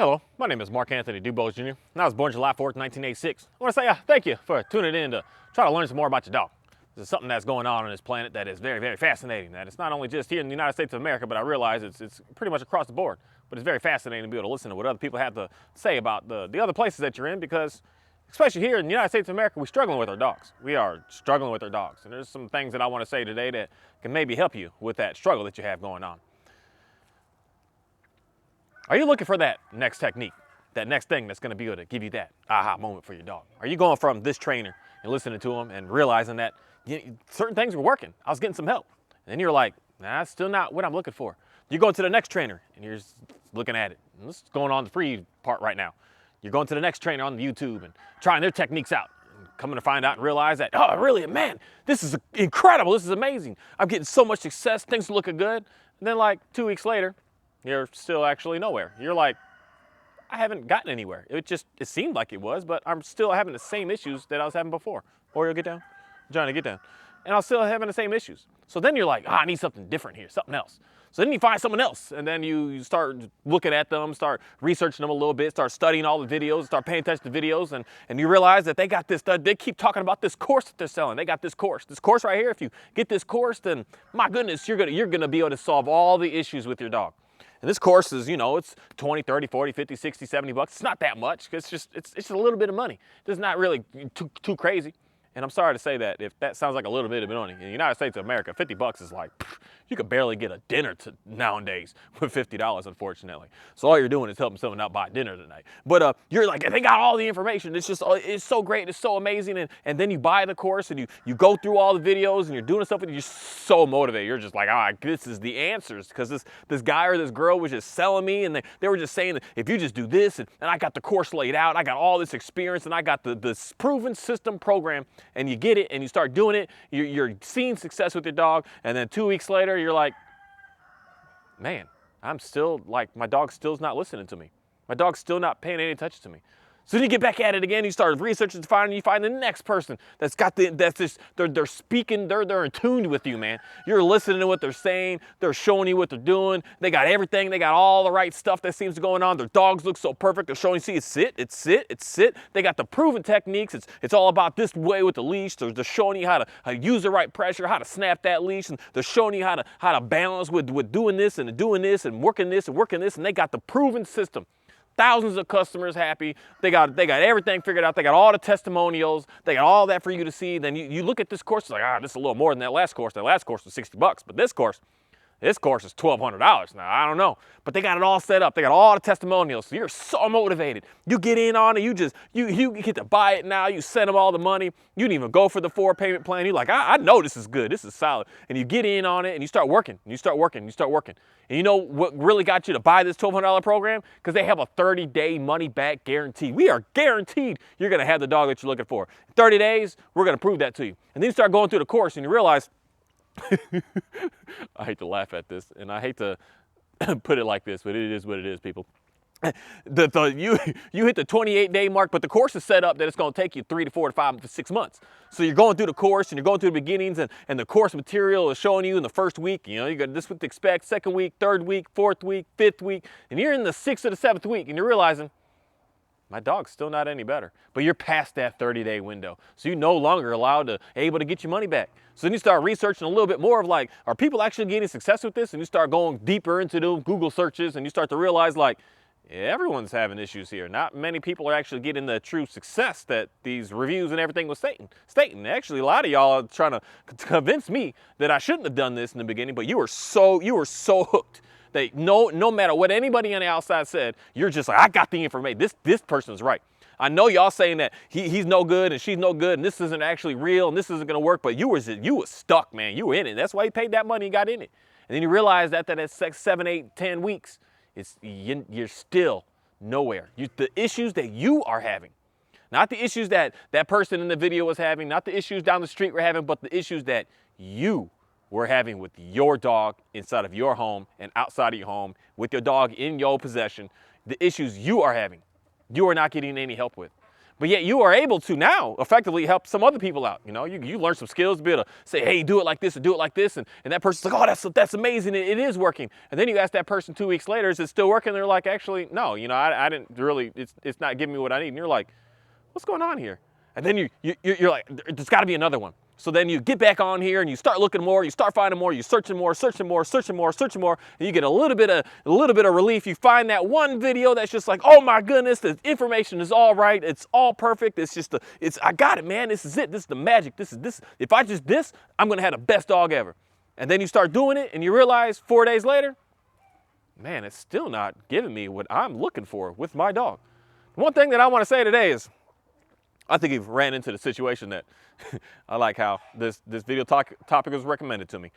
Hello, my name is Mark Anthony Dubose Jr. and I was born July 4th, 1986. I want to say thank you for tuning in to try to learn some more about your dog. This is something that's going on this planet that is very, very fascinating. That it's not only just here in the United States of America, but I realize it's pretty much across the board. But it's very fascinating to be able to listen to what other people have to say about the other places that you're in, because especially here in the United States of America, we're struggling with our dogs. We are struggling with our dogs. And there's some things that I want to say today that can maybe help you with that struggle that you have going on. Are you looking for that next technique? That next thing that's going to be able to give you that aha moment for your dog? Are you going from this trainer and listening to him and realizing that certain things were working? I was getting some help. And then you're like, nah, that's still not what I'm looking for. You go to the next trainer and you're just looking at it. And this is going on the free part right now. You're going to the next trainer on YouTube and trying their techniques out. And coming to find out and realize that, oh, really, man, this is incredible. This is amazing. I'm getting so much success. Things are looking good. And then like 2 weeks later, you're still actually nowhere. You're like, I haven't gotten anywhere. It seemed like it was, but I'm still having the same issues that I was having before. Oreo, get down. Johnny, get down. And I was still having the same issues. So then you're like, I need something different here, something else. So then you find someone else, and then you start looking at them, start researching them a little bit, start studying all the videos, start paying attention to videos, and you realize that they got this, they keep talking about this course that they're selling. They got this course right here. If you get this course, then my goodness, you're gonna be able to solve all the issues with your dog. And this course is, it's 20, 30, 40, 50, 60, 70 bucks. It's not that much. It's just a little bit of money. It's not really too crazy. And I'm sorry to say that if that sounds like a little bit of money. In the United States of America, 50 bucks is like, you could barely get a dinner nowadays with $50, unfortunately. So all you're doing is helping someone out buy dinner tonight. But you're like, they got all the information. It's so great. It's so amazing. And then you buy the course and you go through all the videos and you're doing stuff and you're just so motivated. You're just like, this is the answers, because this guy or this girl was just selling me, and they were just saying that if you just do this, and I got the course laid out, I got all this experience, and I got this proven system program. And you get it and you start doing it, you're seeing success with your dog, and then 2 weeks later you're like, man, I'm still like, my dog still's not listening to me. My dog's still not paying any attention to me. So then you get back at it again, you start researching, and you find the next person that's got they're speaking, they're in tune with you, man. You're listening to what they're saying, they're showing you what they're doing, they got everything, they got all the right stuff that seems to be going on. Their dogs look so perfect, they're showing you, see, it's sit. They got the proven techniques, it's all about this way with the leash. They're showing you how to use the right pressure, how to snap that leash, and they're showing you how to balance with doing this and working this, and they got the proven system. Thousands of customers happy. They got everything figured out. They got all the testimonials. They got all that for you to see. Then you look at this course, it's like, this is a little more than that last course. That last course was 60 bucks, but this course is $1,200. Now, I don't know, but they got it all set up. They got all the testimonials. So you're so motivated. You get in on it. You get to buy it now. You send them all the money. You didn't even go for the 4-payment plan. You're like, I know this is good. This is solid. And you get in on it and you start working. And you start working. And you know what really got you to buy this $1,200 program? Because they have a 30-day money-back guarantee. We are guaranteed you're going to have the dog that you're looking for. 30 days, we're going to prove that to you. And then you start going through the course and you realize, I hate to laugh at this, and I hate to put it like this, but it is what it is, people. You hit the 28-day mark, but the course is set up that it's going to take you 3 to 4 to 5 to 6 months. So you're going through the course and you're going through the beginnings, and the course material is showing you in the first week, you got this what to expect, second week, third week, fourth week, fifth week, and you're in the 6th or the 7th week, and you're realizing, my dog's still not any better. But you're past that 30-day window. So you're no longer able to get your money back. So then you start researching a little bit more of like, are people actually getting success with this? And you start going deeper into the Google searches, and you start to realize like, everyone's having issues here. Not many people are actually getting the true success that these reviews and everything was stating. Actually, a lot of y'all are trying to convince me that I shouldn't have done this in the beginning, but you were so hooked. No matter what anybody on the outside said, you're just like, I got the information. This person's right. I know y'all saying that he's no good and she's no good and this isn't actually real and this isn't gonna work, but you was stuck, man. You were in it. That's why you paid that money and got in it. And then you realize that at 6, 7, 8, 10 weeks, you're still nowhere. The issues that you are having, not the issues that person in the video was having, not the issues down the street were having, but the issues that you were having with your dog inside of your home and outside of your home, with your dog in your possession, the issues you are having, you are not getting any help with. But yet you are able to now effectively help some other people out. You know, you learn some skills to be able to say, hey, do it like this or do it like this. And that person's like, oh, that's amazing. It is working. And then you ask that person 2 weeks later, is it still working? They're like, actually, no, you know, I didn't really, it's not giving me what I need. And you're like, what's going on here? And then you're like, there's got to be another one. So then you get back on here and you start looking more, you start finding more, you searching more, and you get a little bit of relief. You find that one video that's just like, oh my goodness, the information is all right, it's all perfect. It's just I got it, man. This is it. This is the magic. This. If I just this, I'm gonna have the best dog ever. And then you start doing it, and you realize 4 days later, man, it's still not giving me what I'm looking for with my dog. One thing that I want to say today is, I think you've ran into the situation that I like how this video topic was recommended to me.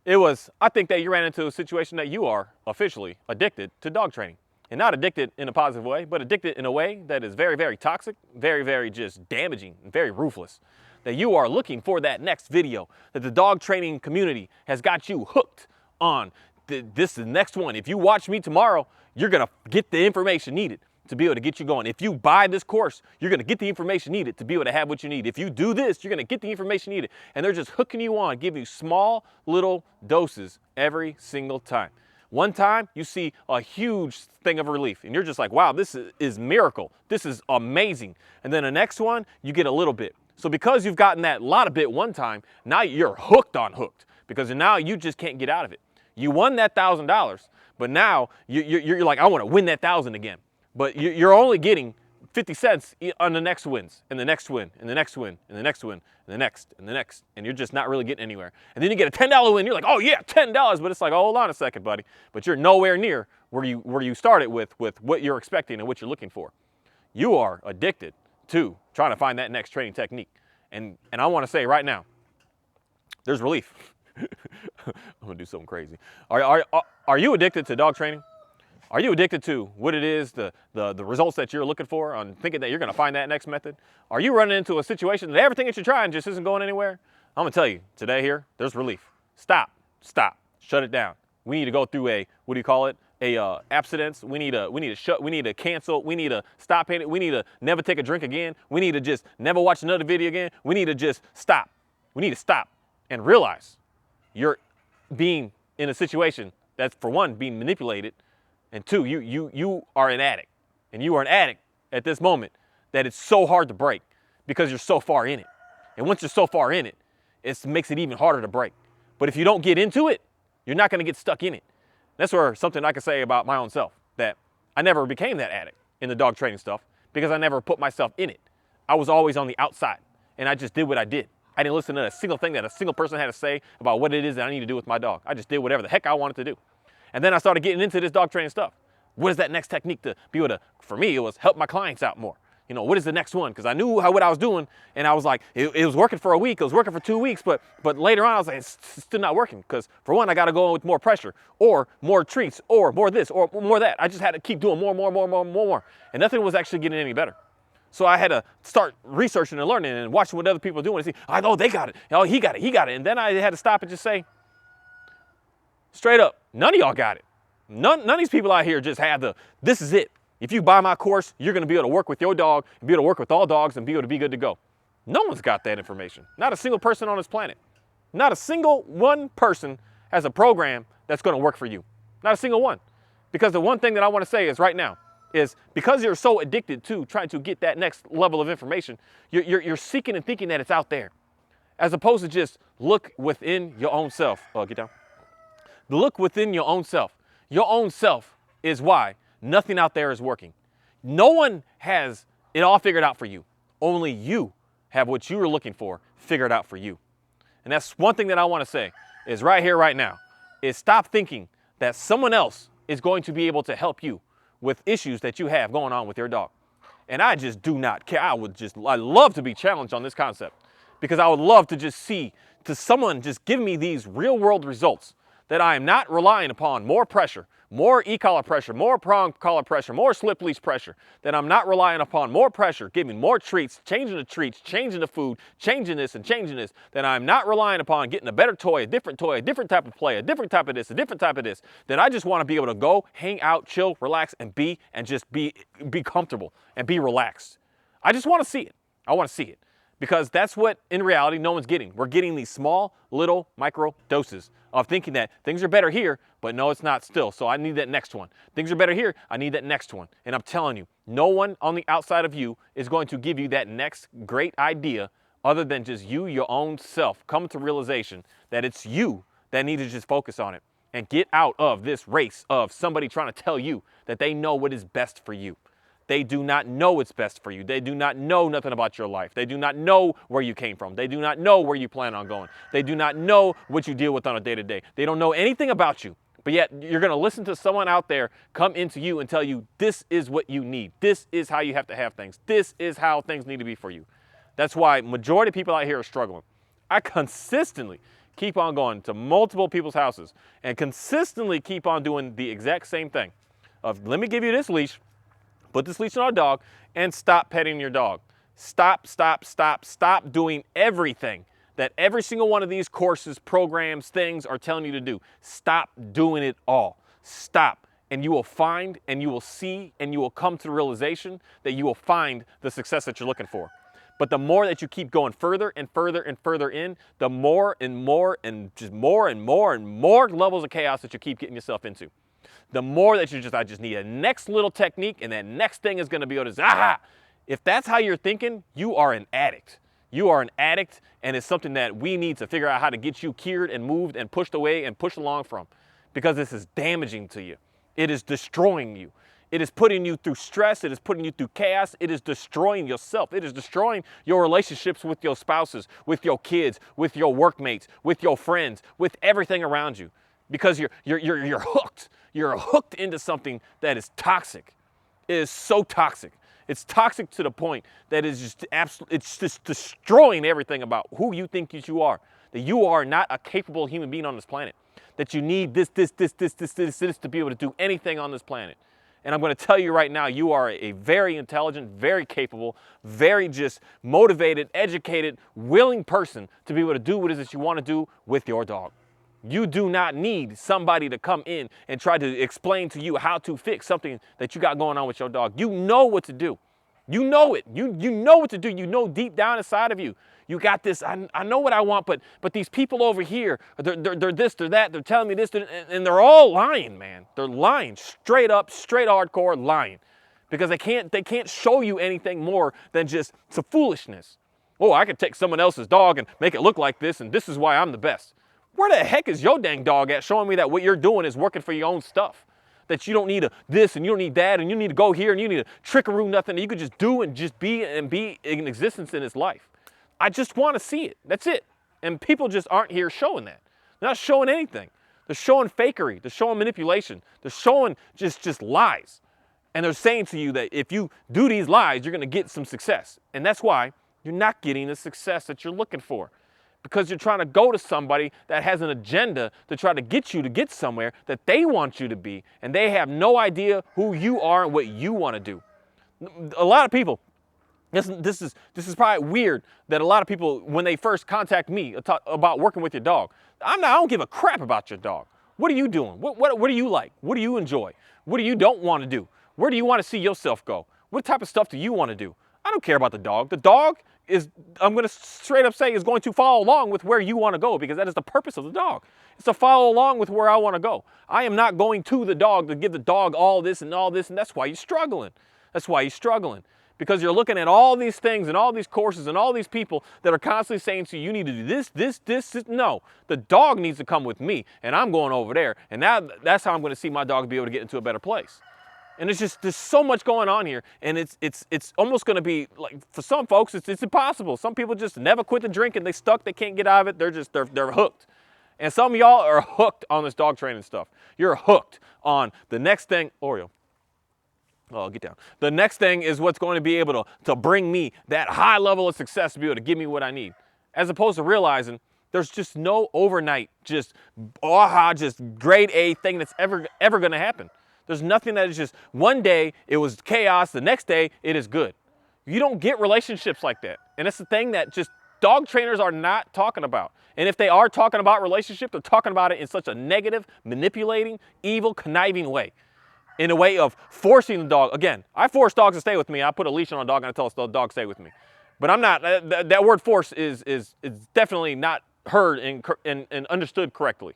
I think that you ran into a situation that you are officially addicted to dog training. And not addicted in a positive way, but addicted in a way that is very, very toxic, very, very just damaging, and very ruthless. That you are looking for that next video, that the dog training community has got you hooked on. This is the next one. If you watch me tomorrow, you're gonna get the information needed to be able to get you going. If you buy this course, you're gonna get the information needed to be able to have what you need. If you do this, you're gonna get the information needed. And they're just hooking you on, give you small little doses every single time. One time, you see a huge thing of relief, and you're just like, wow, this is miracle. This is amazing. And then the next one, you get a little bit. So because you've gotten that lot of bit one time, now you're hooked on hooked, because now you just can't get out of it. You won that $1,000, but now you're like, I want to win that 1,000 again. But you're only getting 50 cents on the next wins, and the next win, and the next win, and the next win, and the next, and the next, and you're just not really getting anywhere. And then you get a $10 win, you're like, oh yeah, $10, but it's like, oh, hold on a second, buddy. But you're nowhere near where you started with what you're expecting and what you're looking for. You are addicted to trying to find that next training technique. And I want to say right now, there's relief. I'm gonna do something crazy. Are you addicted to dog training? Are you addicted to what it is, the results that you're looking for, on thinking that you're gonna find that next method? Are you running into a situation that everything that you're trying just isn't going anywhere? I'm gonna tell you, today here, there's relief. Stop, shut it down. We need to go through abstinence. We need to cancel. We need to stop it. We need to never take a drink again. We need to just never watch another video again. We need to just stop. We need to stop and realize you're being in a situation that's, for one, being manipulated, and two, you are an addict. And you are an addict at this moment that it's so hard to break because you're so far in it. And once you're so far in it, it makes it even harder to break. But if you don't get into it, you're not gonna get stuck in it. That's where something I can say about my own self, that I never became that addict in the dog training stuff because I never put myself in it. I was always on the outside, and I just did what I did. I didn't listen to a single thing that a single person had to say about what it is that I need to do with my dog. I just did whatever the heck I wanted to do. And then I started getting into this dog training stuff. What is that next technique to be able to, for me, it was help my clients out more. You know, what is the next one? Because I knew what I was doing, and I was like, it was working for a week, it was working for 2 weeks, but later on I was like, it's still not working. Because for one, I got to go in with more pressure, or more treats, or more this, or more that. I just had to keep doing more. And nothing was actually getting any better. So I had to start researching and learning and watching what other people are doing and see, oh, they got it. Oh, he got it. And then I had to stop and just say, straight up, none of y'all got it. None of these people out here just have this is it. If you buy my course, you're going to be able to work with your dog, and be able to work with all dogs, and be able to be good to go. No one's got that information. Not a single person on this planet. Not a single one person has a program that's going to work for you. Not a single one. Because the one thing that I want to say is right now is because you're so addicted to trying to get that next level of information, you're seeking and thinking that it's out there, as opposed to just look within your own self. Get down. Look within your own self. Your own self is why nothing out there is working. No one has it all figured out for you. Only you have what you were looking for figured out for you. And that's one thing that I want to say is right here, right now, is stop thinking that someone else is going to be able to help you with issues that you have going on with your dog. And I just do not care. I love to be challenged on this concept, because I would love to just see someone just give me these real world results, that I am not relying upon more pressure, more e-collar pressure, more prong collar pressure, more slip leash pressure, that I'm not relying upon more pressure, giving more treats, changing the treats, changing the food, changing this and changing this, that I'm not relying upon getting a better toy, a different type of play, a different type of this, a different type of this, that I just want to be able to go, hang out, chill, relax, and just be comfortable and be relaxed. I just want to see it. I want to see it. Because that's what, in reality, no one's getting. We're getting these small, little, micro doses of thinking that things are better here, but no, it's not still. So I need that next one. Things are better here, I need that next one. And I'm telling you, no one on the outside of you is going to give you that next great idea other than just you, your own self, come to realization that it's you that need to just focus on it and get out of this race of somebody trying to tell you that they know what is best for you. They do not know what's best for you. They do not know nothing about your life. They do not know where you came from. They do not know where you plan on going. They do not know what you deal with on a day-to-day. They don't know anything about you. But yet you're going to listen to someone out there come into you and tell you this is what you need. This is how you have to have things. This is how things need to be for you. That's why majority of people out here are struggling. I consistently keep on going to multiple people's houses and consistently keep on doing the exact same thing of, let me give you this leash. Put this leash on our dog and stop petting your dog. Stop doing everything that every single one of these courses, programs, things are telling you to do. Stop doing it all. Stop. And you will find and you will see and you will come to the realization that you will find the success that you're looking for. But the more that you keep going further and further and further in, the more and more and just more and more and more levels of chaos that you keep getting yourself into. The more that I just need a next little technique and that next thing is going to be able to, aha! If that's how you're thinking, you are an addict. You are an addict, and it's something that we need to figure out how to get you cured and moved and pushed away and pushed along from, because this is damaging to you. It is destroying you. It is putting you through stress. It is putting you through chaos. It is destroying yourself. It is destroying your relationships with your spouses, with your kids, with your workmates, with your friends, with everything around you, because you're hooked. You're hooked into something that is toxic. It is so toxic. It's toxic to the point that it's just destroying everything about who you think you are. That you are not a capable human being on this planet. That you need this to be able to do anything on this planet. And I'm going to tell you right now, you are a very intelligent, very capable, very just motivated, educated, willing person to be able to do what it is that you want to do with your dog. You do not need somebody to come in and try to explain to you how to fix something that you got going on with your dog. You know what to do. You know it. You know what to do. You know deep down inside of you. You got this. I know what I want, but these people over here, they're this, they're that. They're telling me this, and they're all lying, man. They're lying, straight up, straight hardcore lying, because they can't show you anything more than just some foolishness. Oh, I could take someone else's dog and make it look like this, and this is why I'm the best. Where the heck is your dang dog at showing me that what you're doing is working for your own stuff? That you don't need this and you don't need that and you need to go here and you need to trickaroo nothing. You could just do and just be in existence in his life. I just want to see it. That's it. And people just aren't here showing that. They're not showing anything. They're showing fakery. They're showing manipulation. They're showing just lies. And they're saying to you that if you do these lies, you're going to get some success. And that's why you're not getting the success that you're looking for. Because you're trying to go to somebody that has an agenda to try to get you to get somewhere that they want you to be, and they have no idea who you are and what you want to do. A lot of people, this is probably weird that a lot of people, when they first contact me about working with your dog, I don't give a crap about your dog. What are you doing? What do you like? What do you enjoy? What do you don't want to do? Where do you want to see yourself go? What type of stuff do you want to do? I don't care about the dog. The dog is, I'm going to straight up say, is going to follow along with where you want to go, because that is the purpose of the dog. It's to follow along with where I want to go. I am not going to the dog to give the dog all this, and that's why you're struggling. That's why you're struggling. Because you're looking at all these things and all these courses and all these people that are constantly saying to you, you need to do this. No, the dog needs to come with me, and I'm going over there, and that's how I'm going to see my dog be able to get into a better place. And there's so much going on here, and it's almost going to be like, for some folks, it's impossible. Some people just never quit the drinking. They stuck. They can't get out of it. They're hooked. And some of y'all are hooked on this dog training stuff. You're hooked on the next thing, Oreo. Oh, get down. The next thing is what's going to be able to bring me that high level of success to be able to give me what I need, as opposed to realizing there's just no overnight, just grade A thing that's ever going to happen. There's nothing that is just one day it was chaos, the next day it is good. You don't get relationships like that. And that's the thing that just dog trainers are not talking about. And if they are talking about relationship, they're talking about it in such a negative, manipulating, evil, conniving way. in a way of forcing the dog. Again, I force dogs to stay with me. I put a leash on a dog and I tell the dog stay with me. But I'm not, that word force is definitely not heard and understood correctly.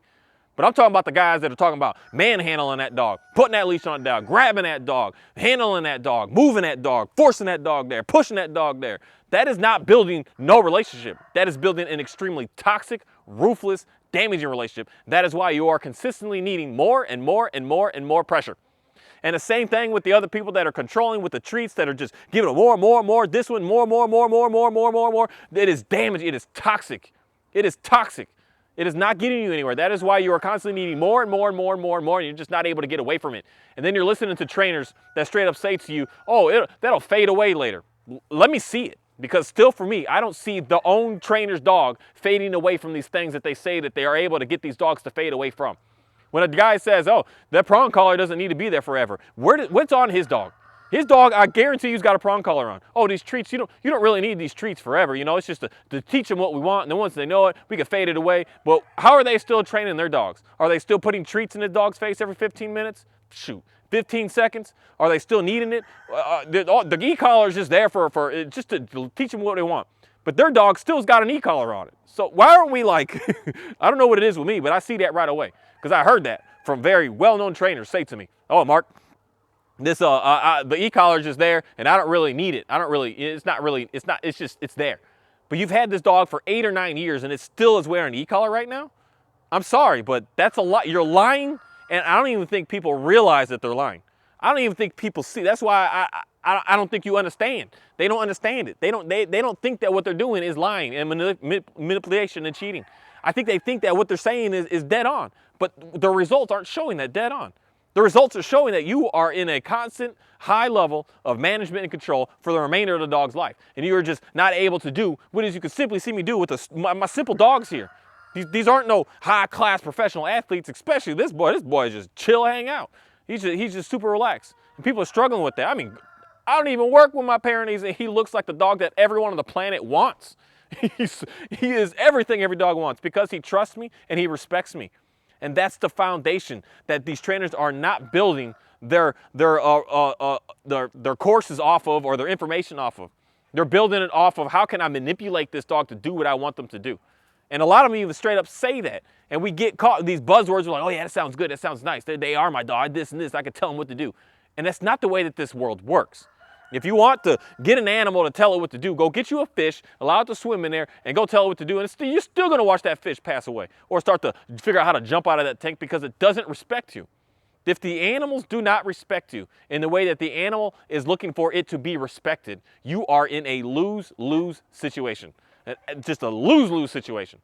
But I'm talking about the guys that are talking about manhandling that dog, putting that leash on that dog, grabbing that dog, handling that dog, moving that dog, forcing that dog there, pushing that dog there. That is not building no relationship. That is building an extremely toxic, ruthless, damaging relationship. That is why you are consistently needing more and more and more and more pressure. And the same thing with the other people that are controlling with the treats, that are just giving them more and more and more, this one, more. It is damaging. It is toxic. It is toxic. It is not getting you anywhere. That is why you are constantly needing more and more and more and more and more, and you're just not able to get away from it. And then you're listening to trainers that straight up say to you, oh, that'll fade away later. Let me see it. Because still for me, I don't see the own trainer's dog fading away from these things that they say that they are able to get these dogs to fade away from. When a guy says, oh, that prong collar doesn't need to be there forever, what's on his dog? His dog, I guarantee you, has got a prong collar on. Oh, these treats, you don't really need these treats forever. You know, it's just to teach them what we want, and then once they know it, we can fade it away. But how are they still training their dogs? Are they still putting treats in the dog's face every 15 minutes? Shoot, 15 seconds? Are they still needing it? The e-collar is just there for just to teach them what they want. But their dog still's got an e-collar on it. So why aren't we like, I don't know what it is with me, but I see that right away. Because I heard that from very well-known trainers say to me, oh, Mark, this the e-collar is just there and I don't really need it. It's there. But you've had this dog for 8 or 9 years and it still is wearing an e-collar right now? I'm sorry, but that's a lot. You're lying, and I don't even think people realize that they're lying. I don't even think people see. That's why I don't think you understand. They don't understand it. They don't think that what they're doing is lying and manipulation and cheating. I think they think that what they're saying is dead on, but the results aren't showing that dead on. The results are showing that you are in a constant high level of management and control for the remainder of the dog's life. And you are just not able to do what is you can simply see me do with my simple dogs here. These aren't no high-class professional athletes, especially this boy. This boy is just chill, hang out. He's just super relaxed. And people are struggling with that. I mean, I don't even work with my parent, and he looks like the dog that everyone on the planet wants. He is everything every dog wants because he trusts me and he respects me. And that's the foundation that these trainers are not building their courses off of, or their information off of. They're building it off of, how can I manipulate this dog to do what I want them to do? And a lot of them even straight up say that. And we get caught, these buzzwords are like, oh yeah, that sounds good, that sounds nice. They are my dog, this and this, I can tell them what to do. And that's not the way that this world works. If you want to get an animal to tell it what to do, go get you a fish, allow it to swim in there, and go tell it what to do. And you're still going to watch that fish pass away or start to figure out how to jump out of that tank because it doesn't respect you. If the animals do not respect you in the way that the animal is looking for it to be respected, you are in a lose-lose situation. Just a lose-lose situation.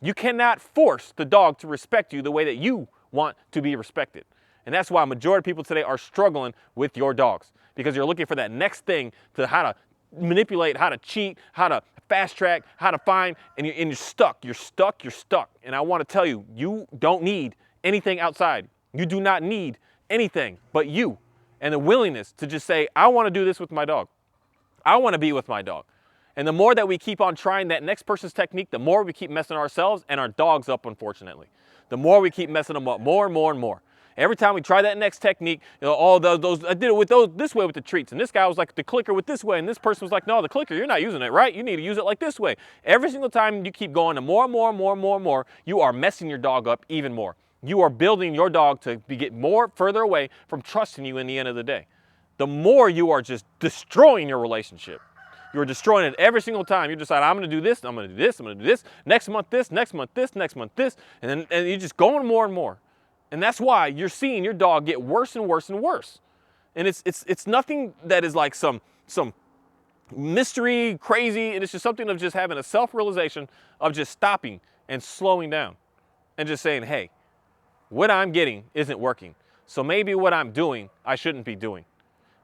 You cannot force the dog to respect you the way that you want to be respected. And that's why a majority of people today are struggling with your dogs, because you're looking for that next thing to how to manipulate, how to cheat, how to fast track, how to find, and you're stuck. You're stuck. And I want to tell you, you don't need anything outside. You do not need anything but you and the willingness to just say, I want to do this with my dog. I want to be with my dog. And the more that we keep on trying that next person's technique, the more we keep messing ourselves and our dogs up, unfortunately. The more we keep messing them up more and more and more. Every time we try that next technique, all those I did it with this way with the treats, and this guy was like the clicker with this way, and this person was like, no, the clicker, you're not using it right. You need to use it like this way. Every single time you keep going to more and more, you are messing your dog up even more. You are building your dog to get further away from trusting you in the end of the day. The more you are just destroying your relationship. You're destroying it every single time. You decide, I'm going to do this, I'm going to do this, I'm going to do this, next month this, next month this, next month this, and you're just going more and more. And that's why you're seeing your dog get worse and worse and worse. And it's nothing that is like some mystery, crazy, and it's just something of just having a self-realization of just stopping and slowing down and just saying, hey, what I'm getting isn't working. So maybe what I'm doing, I shouldn't be doing.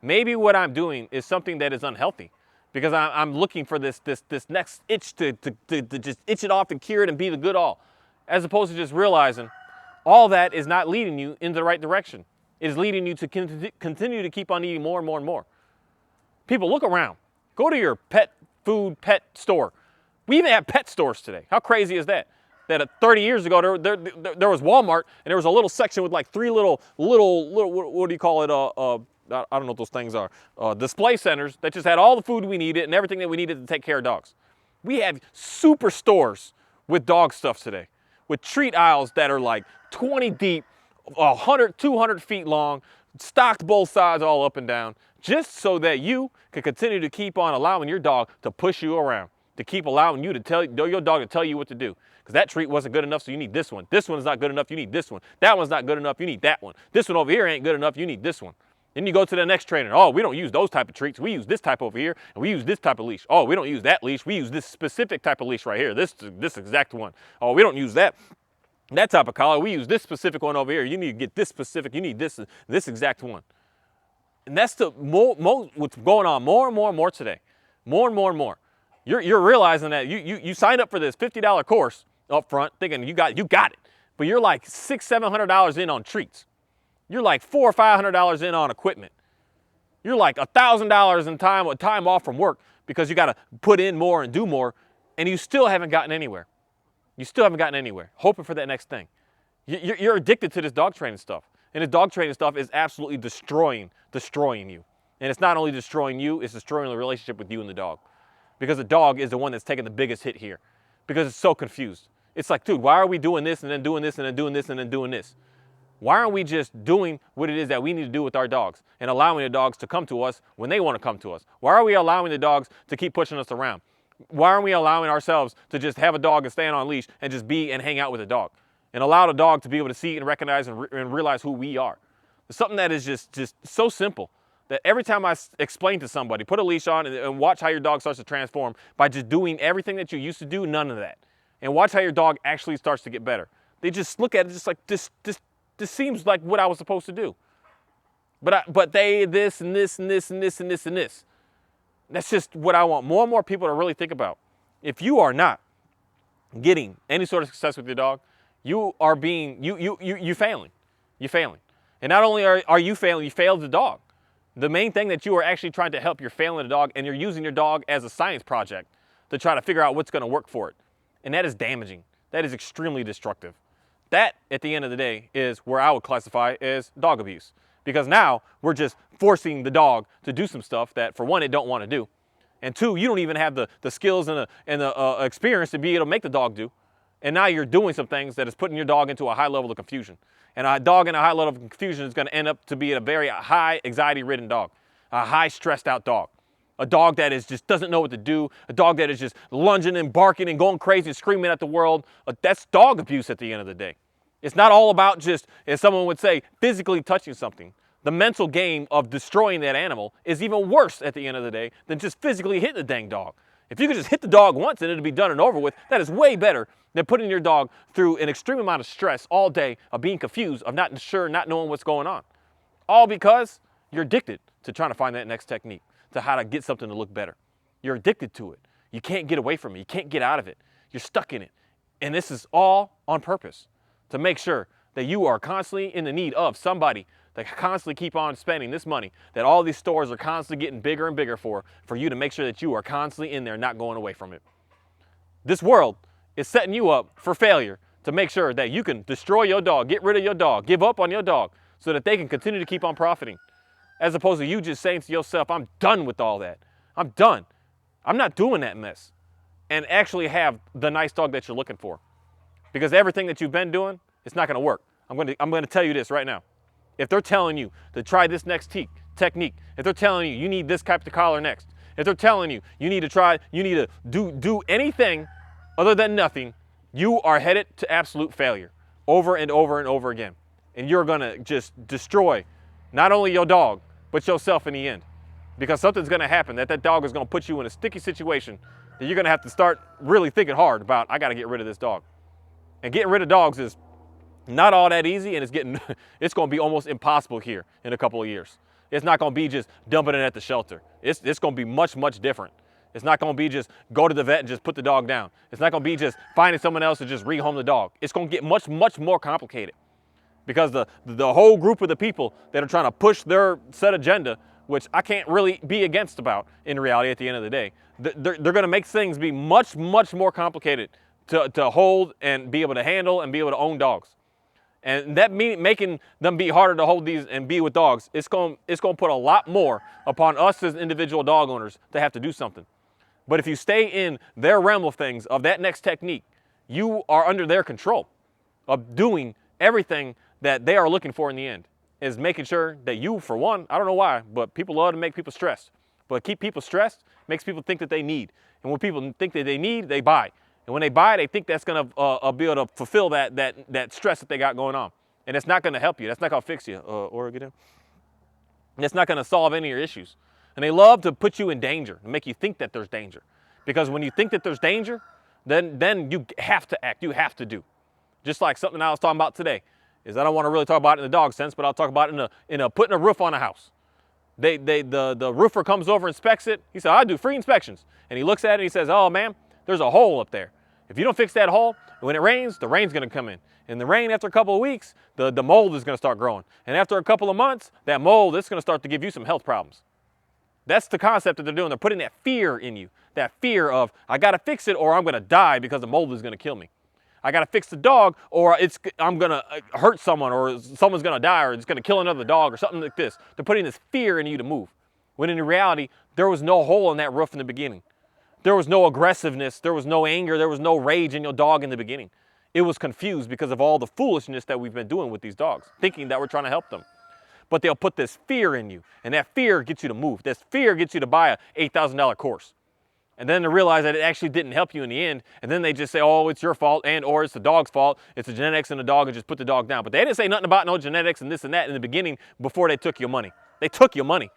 Maybe what I'm doing is something that is unhealthy, because I'm looking for this next itch to just itch it off and cure it and be the good all, as opposed to just realizing all that is not leading you in the right direction. It is leading you to continue to keep on eating more and more and more. People, look around. Go to your pet food, pet store. We even have pet stores today. How crazy is that? that 30 years ago there was Walmart and there was a little section with like three little what do you call it? I don't know what those things are. Display centers that just had all the food we needed and everything that we needed to take care of dogs. We have super stores with dog stuff today, with treat aisles that are like 20 deep, 100, 200 feet long, stocked both sides all up and down, just so that you can continue to keep on allowing your dog to push you around, to keep allowing you to tell your dog to tell you what to do. Because that treat wasn't good enough, so you need this one. This one's not good enough, you need this one. That one's not good enough, you need that one. This one over here ain't good enough, you need this one. Then you go to the next trainer. Oh, we don't use those type of treats. We use this type over here, and we use this type of leash. Oh, we don't use that leash. We use this specific type of leash right here, this exact one. Oh, we don't use that type of collar. We use this specific one over here. You need to get this specific. You need this exact one. And that's what's going on more and more today. More and more. You're realizing that you signed up for this $50 course up front, thinking you got it, but you're like $600-700 in on treats. You're like $400 or $500 in on equipment. You're like $1,000 in time off from work because you got to put in more and do more, and you still haven't gotten anywhere. You still haven't gotten anywhere, hoping for that next thing. You're addicted to this dog training stuff, and this dog training stuff is absolutely destroying you. And it's not only destroying you, it's destroying the relationship with you and the dog, because the dog is the one that's taking the biggest hit here, because it's so confused. It's like, dude, why are we doing this and then doing this and then doing this and then doing this? Why aren't we just doing what it is that we need to do with our dogs and allowing the dogs to come to us when they want to come to us? Why are we allowing the dogs to keep pushing us around? Why aren't we allowing ourselves to just have a dog and stay on leash and just be and hang out with a dog and allow the dog to be able to see and recognize and realize who we are? It's something that is just so simple that every time I explain to somebody, put a leash on and watch how your dog starts to transform by just doing everything that you used to do, none of that. And watch how your dog actually starts to get better. They just look at it just like, this seems like what I was supposed to do. But they this and this and this and this and this and this. That's just what I want more and more people to really think about. If you are not getting any sort of success with your dog, you are you failing. You're failing. And not only are you failing, you failed the dog. The main thing that you are actually trying to help, you're failing the dog, and you're using your dog as a science project to try to figure out what's going to work for it. And that is damaging. That is extremely destructive. That, at the end of the day, is where I would classify as dog abuse. Because now we're just forcing the dog to do some stuff that, for one, it don't want to do. And two, you don't even have the skills and the experience to be able to make the dog do. And now you're doing some things that is putting your dog into a high level of confusion. And a dog in a high level of confusion is going to end up to be a very high anxiety-ridden dog, a high stressed out dog. A dog that just doesn't know what to do, a dog that is just lunging and barking and going crazy and screaming at the world. That's dog abuse at the end of the day. It's not all about just, as someone would say, physically touching something. The mental game of destroying that animal is even worse at the end of the day than just physically hitting the dang dog. If you could just hit the dog once and it'll be done and over with, that is way better than putting your dog through an extreme amount of stress all day, of being confused, of not sure, not knowing what's going on. All because you're addicted to trying to find that next technique, to how to get something to look better. You're addicted to it. You can't get away from it. You can't get out of it. You're stuck in it. And this is all on purpose, to make sure that you are constantly in the need of somebody that constantly keep on spending this money, that all these stores are constantly getting bigger and bigger for you to make sure that you are constantly in there, not going away from it. This world is setting you up for failure to make sure that you can destroy your dog, get rid of your dog, give up on your dog, so that they can continue to keep on profiting. As opposed to you just saying to yourself, I'm done with all that. I'm done. I'm not doing that mess. And actually have the nice dog that you're looking for. Because everything that you've been doing, it's not going to work. I'm going to tell you this right now. If they're telling you to try this next technique, if they're telling you need this type of collar next, if they're telling you you need to do anything other than nothing, you are headed to absolute failure over and over and over again. And you're going to just destroy not only your dog, but yourself in the end. Because something's going to happen, that dog is going to put you in a sticky situation that you're going to have to start really thinking hard about, I got to get rid of this dog. And getting rid of dogs is not all that easy, and it's going to be almost impossible here in a couple of years. It's not going to be just dumping it at the shelter. It's going to be much, much different. It's not going to be just go to the vet and just put the dog down. It's not going to be just finding someone else to just rehome the dog. It's going to get much, much more complicated. Because the whole group of the people that are trying to push their set agenda, which I can't really be against about in reality at the end of the day, they're going to make things be much, much more complicated to hold and be able to handle and be able to own dogs. And that making them be harder to hold these and be with dogs, it's going to put a lot more upon us as individual dog owners to have to do something. But if you stay in their realm of things, of that next technique, you are under their control of doing everything that they are looking for in the end, is making sure that you, for one, I don't know why, but people love to make people stressed. But keep people stressed makes people think that they need. And when people think that they need, they buy. And when they buy, they think that's going to be able to fulfill that stress that they got going on. And it's not going to help you. That's not going to fix you, Oregon. It's not going to solve any of your issues. And they love to put you in danger and make you think that there's danger. Because when you think that there's danger, then you have to act. You have to do. Just like something I was talking about today. Is I don't want to really talk about it in the dog sense, but I'll talk about it in putting a roof on a house. The roofer comes over, inspects it. He said, I do free inspections. And he looks at it and he says, oh, man, there's a hole up there. If you don't fix that hole, when it rains, the rain's going to come in. And the rain, after a couple of weeks, the mold is going to start growing. And after a couple of months, that mold is going to start to give you some health problems. That's the concept that they're doing. They're putting that fear in you, that fear of, I got to fix it or I'm going to die because the mold is going to kill me. I got to fix the dog or I'm going to hurt someone or someone's going to die or it's going to kill another dog or something like this. They're putting this fear in you to move. When in reality, there was no hole in that roof in the beginning. There was no aggressiveness. There was no anger. There was no rage in your dog in the beginning. It was confused because of all the foolishness that we've been doing with these dogs, thinking that we're trying to help them. But they'll put this fear in you, and that fear gets you to move. This fear gets you to buy a $8,000 course. And then to realize that it actually didn't help you in the end, and then they just say, oh, it's your fault, and or it's the dog's fault, it's the genetics in the dog, and just put the dog down. But they didn't say nothing about no genetics and this and that in the beginning before they took your money. They took your money.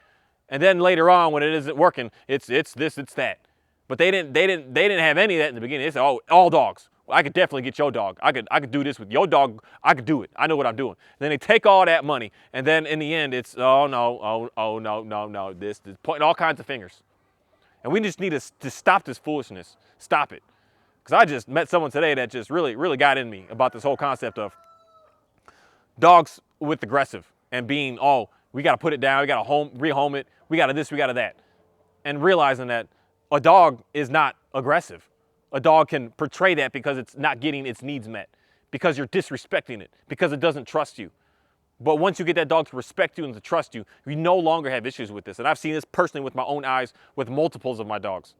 And then later on, when it isn't working, it's this, it's that. But they didn't have any of that in the beginning. They said, oh, all dogs. I could definitely get your dog. I could do this with your dog. I could do it. I know what I'm doing. And then they take all that money, and then in the end, it's oh no, this pointing all kinds of fingers. And we just need to stop this foolishness. Stop it. Because I just met someone today that just really got in me about this whole concept of dogs with aggressive and being, oh, we got to put it down. We got to rehome it. We got to this. We got to that. And realizing that a dog is not aggressive. A dog can portray that because it's not getting its needs met, because you're disrespecting it, because it doesn't trust you. But once you get that dog to respect you and to trust you, you no longer have issues with this. And I've seen this personally with my own eyes with multiples of my dogs.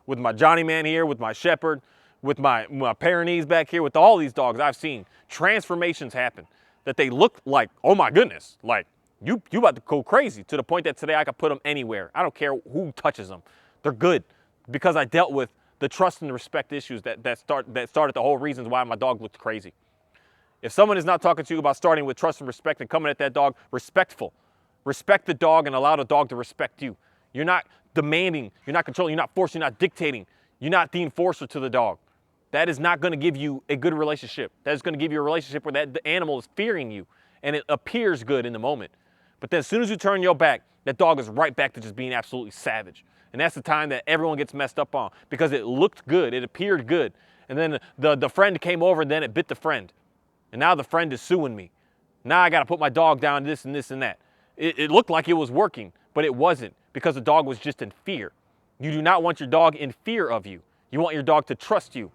With my Johnny Man here, with my Shepherd, with my Pyrenees back here, with all these dogs I've seen transformations happen that they look like, oh my goodness, like you about to go crazy, to the point that today I could put them anywhere. I don't care who touches them. They're good because I dealt with the trust and the respect issues that started the whole reasons why my dog looked crazy. If someone is not talking to you about starting with trust and respect and coming at that dog respectful, respect the dog and allow the dog to respect you. You're not demanding, you're not controlling, you're not forcing, you're not dictating. You're not the enforcer to the dog. That is not going to give you a good relationship. That is going to give you a relationship where the animal is fearing you and it appears good in the moment. But then as soon as you turn your back, that dog is right back to just being absolutely savage. And that's the time that everyone gets messed up on, because it looked good, it appeared good. And then the friend came over and then it bit the friend. And now the friend is suing me. Now I got to put my dog down this and this and that. It looked like it was working, but it wasn't, because the dog was just in fear. You do not want your dog in fear of you. You want your dog to trust you.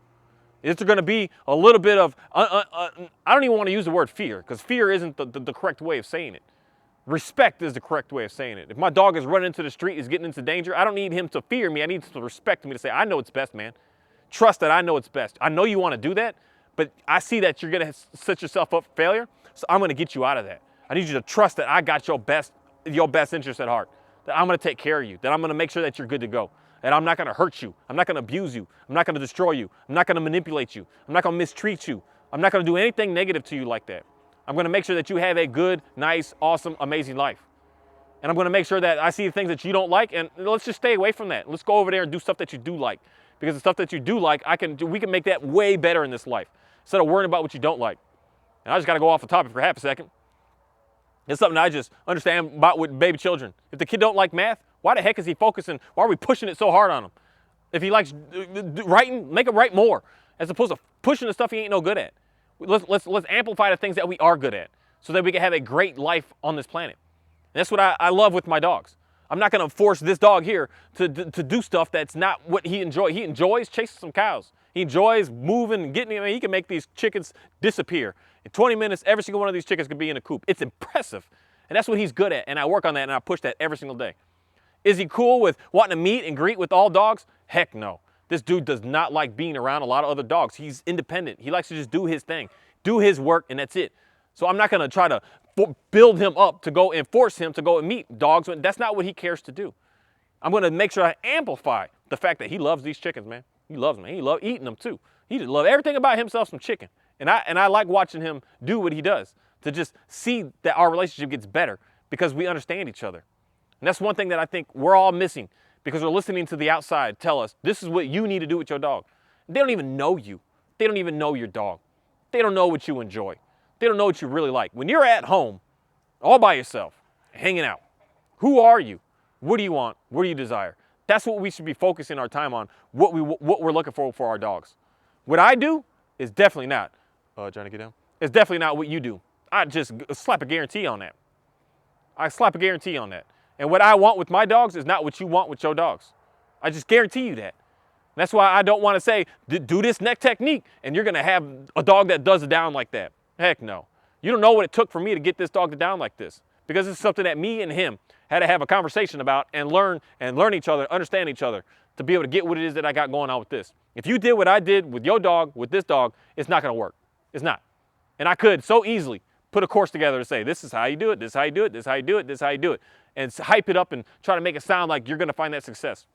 Is there going to be a little bit of, I don't even want to use the word fear, because fear isn't the correct way of saying it. Respect is the correct way of saying it. If my dog is running into the street, is getting into danger, I don't need him to fear me. I need him to respect me, to say, I know it's best, man. Trust that I know it's best. I know you want to do that, but I see that you're going to set yourself up for failure, so I'm going to get you out of that. I need you to trust that I got your best interest at heart, that I'm going to take care of you, that I'm going to make sure that you're good to go, that I'm not going to hurt you, I'm not going to abuse you, I'm not going to destroy you, I'm not going to manipulate you, I'm not going to mistreat you, I'm not going to do anything negative to you like that. I'm going to make sure that you have a good, nice, awesome, amazing life. And I'm going to make sure that I see things that you don't like, and let's just stay away from that. Let's go over there and do stuff that you do like. Because the stuff that you do like, we can make that way better in this life, instead of worrying about what you don't like. And I just got to go off the topic for half a second. It's something I just understand about with baby children. If the kid don't like math, why the heck is he focusing? Why are we pushing it so hard on him? If he likes writing, make him write more, as opposed to pushing the stuff he ain't no good at. Let's amplify the things that we are good at, so that we can have a great life on this planet. And that's what I love with my dogs. I'm not going to force this dog here to do stuff that's not what he enjoys. He enjoys chasing some cows. He enjoys moving and getting, I mean, he can make these chickens disappear. In 20 minutes, every single one of these chickens could be in a coop. It's impressive. And that's what he's good at. And I work on that and I push that every single day. Is he cool with wanting to meet and greet with all dogs? Heck no. This dude does not like being around a lot of other dogs. He's independent. He likes to just do his thing, do his work, and that's it. So I'm not going to try to build him up to go and force him to go and meet dogs. That's not what he cares to do. I'm going to make sure I amplify the fact that he loves these chickens, man. He loves them. He loves eating them too. He just loves everything about himself some chicken. And I like watching him do what he does, to just see that our relationship gets better because we understand each other. And that's one thing that I think we're all missing because we're listening to the outside tell us, this is what you need to do with your dog. They don't even know you. They don't even know your dog. They don't know what you enjoy. They don't know what you really like. When you're at home, all by yourself, hanging out, who are you? What do you want? What do you desire? That's what we should be focusing our time on, what we're looking for our dogs. What I do is definitely not, Johnny, get down. It's definitely not what you do. I just slap a guarantee on that. I slap a guarantee on that. And what I want with my dogs is not what you want with your dogs. I just guarantee you that. That's why I don't want to say, do this neck technique, and you're going to have a dog that does it down like that. Heck no. You don't know what it took for me to get this dog to down like this, because it's something that me and him had to have a conversation about and learn each other, understand each other to be able to get what it is that I got going on with this. If you did what I did with your dog, with this dog, it's not going to work. It's not. And I could so easily put a course together to say, this is how you do it, this is how you do it, this is how you do it, this is how you do it, and hype it up and try to make it sound like you're going to find that success.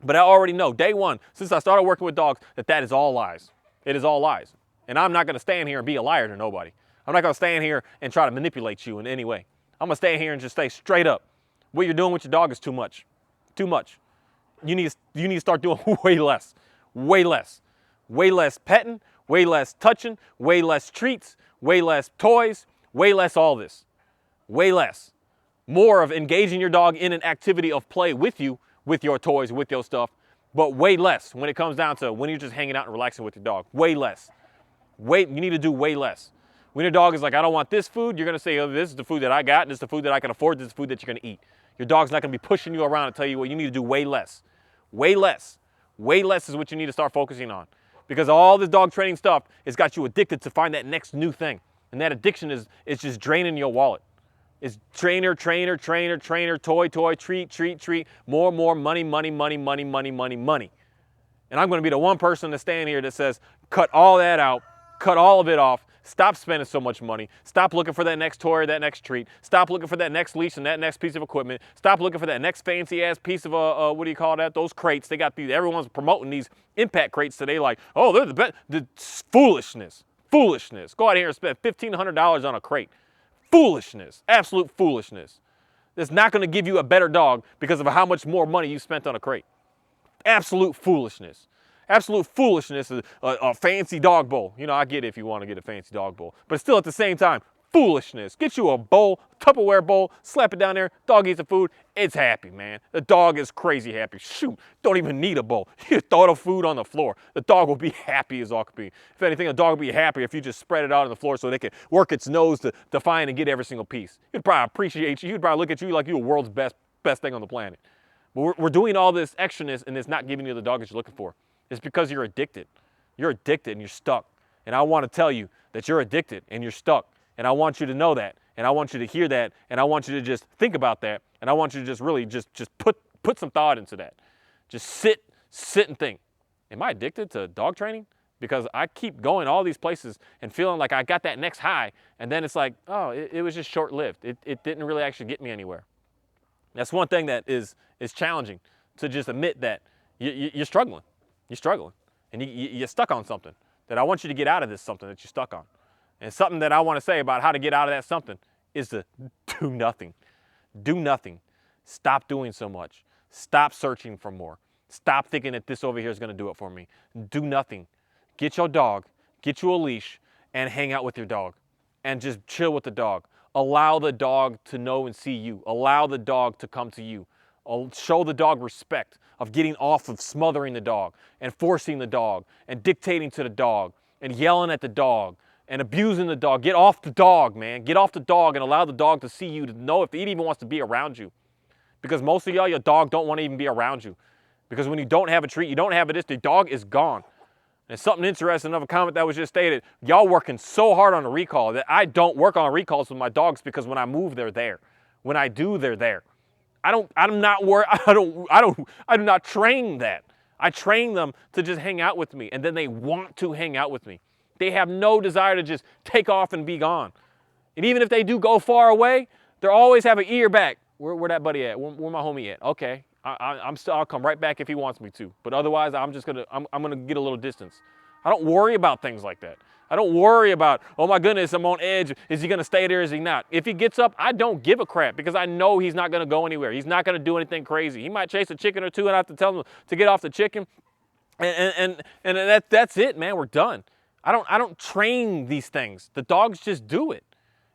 But I already know, day one, since I started working with dogs, that is all lies. It is all lies. And I'm not going to stand here and be a liar to nobody. I'm not going to stand here and try to manipulate you in any way. I'm going to stand here and just say straight up, what you're doing with your dog is too much. Too much. You need to start doing way less. Way less. Way less petting, way less touching, way less treats, way less toys, way less all this. Way less. More of engaging your dog in an activity of play with you, with your toys, with your stuff, but way less when it comes down to when you're just hanging out and relaxing with your dog. Way less. You need to do way less. When your dog is like, I don't want this food, you're going to say, oh, this is the food that I got, this is the food that I can afford, this is the food that you're going to eat. Your dog's not going to be pushing you around and tell you what you need to do. Way less. Way less. Way less is what you need to start focusing on. Because all this dog training stuff has got you addicted to find that next new thing. And that addiction is just draining your wallet. It's trainer, trainer, trainer, trainer, toy, toy, treat, treat, treat, more, money, money, money, money, money, money, money. And I'm going to be the one person to stand here that says, cut all that out, cut all of it off, stop spending so much money, stop looking for that next toy or that next treat, stop looking for that next leash and that next piece of equipment, stop looking for that next fancy ass piece of, what do you call that, those crates. They got these, everyone's promoting these impact crates today like, oh, they're the best. Foolishness. Foolishness. Go out here and spend $1,500 on a crate. Foolishness. Absolute foolishness. It's not going to give you a better dog because of how much more money you spent on a crate. Absolute foolishness. Absolute foolishness is a fancy dog bowl. You know, I get it if you want to get a fancy dog bowl. But still at the same time, foolishness. Get you a bowl, Tupperware bowl, slap it down there, dog eats the food, it's happy, man. The dog is crazy happy. Shoot, don't even need a bowl. You throw the food on the floor. The dog will be happy as all could be. If anything, a dog will be happy if you just spread it out on the floor so they can work its nose to find and get every single piece. He'd probably appreciate you. He'd probably look at you like you're the world's best thing on the planet. But we're doing all this extraness and it's not giving you the dog that you're looking for. It's because you're addicted. You're addicted and you're stuck. And I want to tell you that you're addicted and you're stuck. And I want you to know that. And I want you to hear that. And I want you to just think about that. And I want you to just really just put some thought into that. Just sit and think. Am I addicted to dog training? Because I keep going all these places and feeling like I got that next high. And then it's like, oh, it was just short-lived. It didn't really actually get me anywhere. That's one thing that is challenging, to just admit that you're struggling. You're struggling. And you're stuck on something. That I want you to get out of this something that you're stuck on. And something that I want to say about how to get out of that something is to do nothing. Do nothing. Stop doing so much. Stop searching for more. Stop thinking that this over here is going to do it for me. Do nothing. Get your dog, get you a leash, and hang out with your dog. And just chill with the dog. Allow the dog to know and see you. Allow the dog to come to you. Show the dog respect of getting off of smothering the dog and forcing the dog and dictating to the dog and yelling at the dog and abusing the dog. Get off the dog, man. Get off the dog and allow the dog to see you, to know if it even wants to be around you. Because most of y'all, your dog don't want to even be around you. Because when you don't have a treat, you don't have this, the dog is gone. And something interesting of a comment that was just stated, y'all working so hard on a recall that I don't work on recalls with my dogs because when I move, they're there. When I do, they're there. I'm not worried. I do not train that. I train them to just hang out with me, and then they want to hang out with me. They have no desire to just take off and be gone. And even if they do go far away, they always have an ear back. Where that buddy at? Where my homie at? Okay, I'll come right back if he wants me to. But otherwise, I'm gonna get a little distance. I don't worry about things like that. I don't worry about, oh my goodness, I'm on edge. Is he gonna stay there? Is he not? If he gets up, I don't give a crap because I know he's not gonna go anywhere. He's not gonna do anything crazy. He might chase a chicken or two and I have to tell him to get off the chicken. And that's it, man. We're done. I don't train these things. The dogs just do it.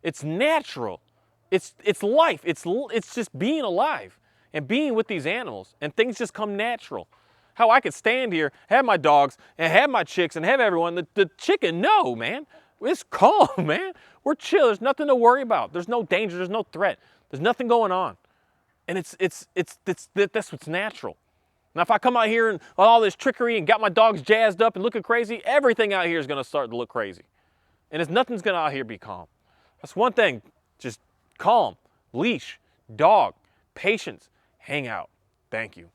It's natural. It's life. It's just being alive and being with these animals, and things just come natural. How I could stand here, have my dogs, and have my chicks, and have everyone. The chicken, no, man. It's calm, man. We're chill. There's nothing to worry about. There's no danger. There's no threat. There's nothing going on, and that's what's natural. Now, if I come out here and all this trickery and got my dogs jazzed up and looking crazy, everything out here is going to start to look crazy, and nothing's going to out here be calm. That's one thing. Just calm, leash, dog, patience, hang out. Thank you.